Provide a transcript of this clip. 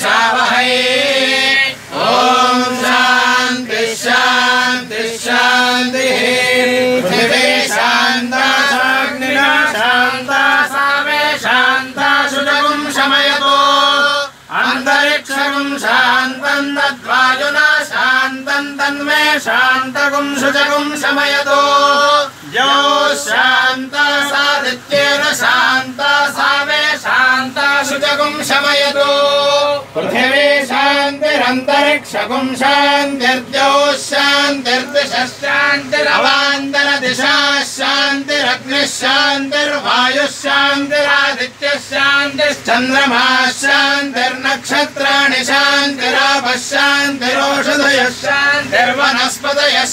शावहै ॐ शान्ति शान्ति शान्तिः पृथिवी शान्ता अग्निना शान्ता सावे शान्ता शुचगुं शमयतु अन्तरिक्षगुं शान्तं तद्वायुना शान्तं तन्मे शान्तगुं शुचगुं शमयतु यो शान्ता सादित्येन शान्ता सावे शान्ता शुचगुं शमयतु पृथिवी शान्तिरन्तरिक्षगुं शान्तिर्द्यौः शान्तिर्दिशः शान्तिरवान्तरदिशाः शान्तिरग्निः शान्तिर्वायुः शान्तिरादित्यः शान्तिश्चन्द्रमाः शान्तिर्नक्षत्राणि शान्तिरापः शान्तिरोषधयः शान्तिर्वनस्पतयः